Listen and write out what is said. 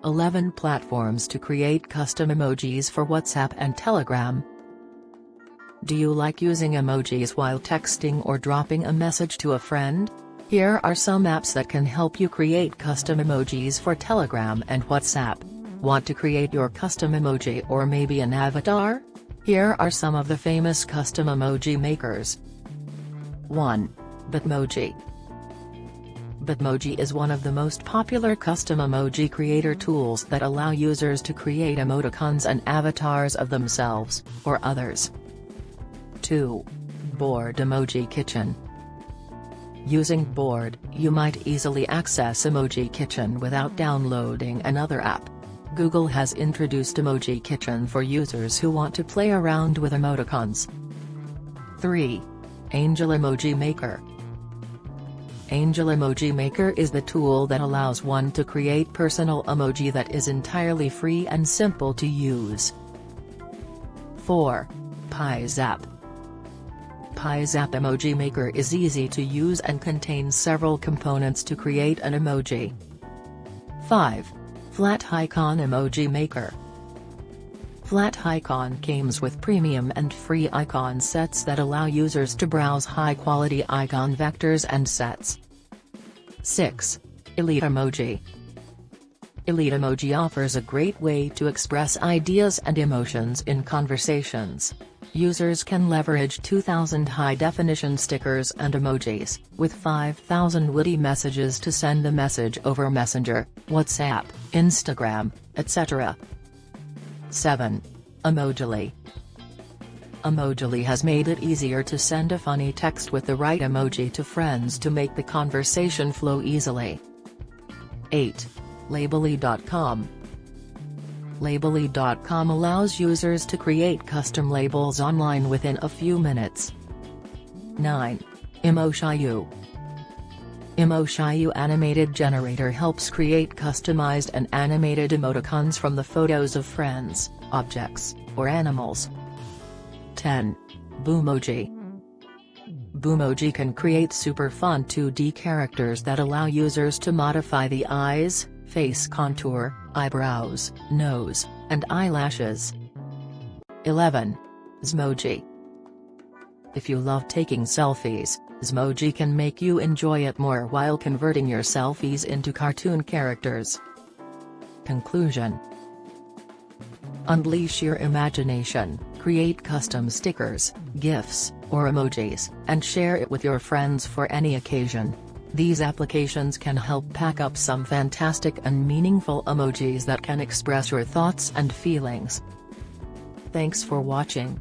11 platforms to create custom emojis for WhatsApp and Telegram. Do you like using emojis while texting or dropping a message to a friend? Here are some apps that can help you create custom emojis for Telegram and WhatsApp. Want to create your custom emoji or maybe an avatar? Here are some of the famous custom emoji makers. 1. Bitmoji. Bitmoji is one of the most popular custom emoji creator tools that allow users to create emoticons and avatars of themselves, or others. 2. Gboard Emoji Kitchen. Using Gboard, you might easily access Emoji Kitchen without downloading another app. Google has introduced Emoji Kitchen for users who want to play around with emoticons. 3. Angel Emoji Maker. Angel Emoji Maker is the tool that allows one to create personal emoji that is entirely free and simple to use. 4. PiZap. PiZap Emoji Maker is easy to use and contains several components to create an emoji. 5. Flat Icon Emoji Maker. Flat Icon comes with premium and free icon sets that allow users to browse high-quality icon vectors and sets. 6. Elite Emoji. Elite Emoji offers a great way to express ideas and emotions in conversations. Users can leverage 2,000 high-definition stickers and emojis, with 5,000 witty messages to send a message over Messenger, WhatsApp, Instagram, etc. 7. Emojily. Emojily has made it easier to send a funny text with the right emoji to friends to make the conversation flow easily. 8. Labely.com. Labely.com allows users to create custom labels online within a few minutes. 9. EmojiU. EmojiU animated generator helps create customized and animated emoticons from the photos of friends, objects, or animals. 10. Boomoji. Boomoji can create super fun 2D characters that allow users to modify the eyes, face contour, eyebrows, nose, and eyelashes. 11. Zmoji. If you love taking selfies, Zmoji can make you enjoy it more while converting your selfies into cartoon characters. Conclusion. Unleash your imagination, create custom stickers, GIFs, or emojis, and share it with your friends for any occasion. These applications can help pack up some fantastic and meaningful emojis that can express your thoughts and feelings. Thanks for watching.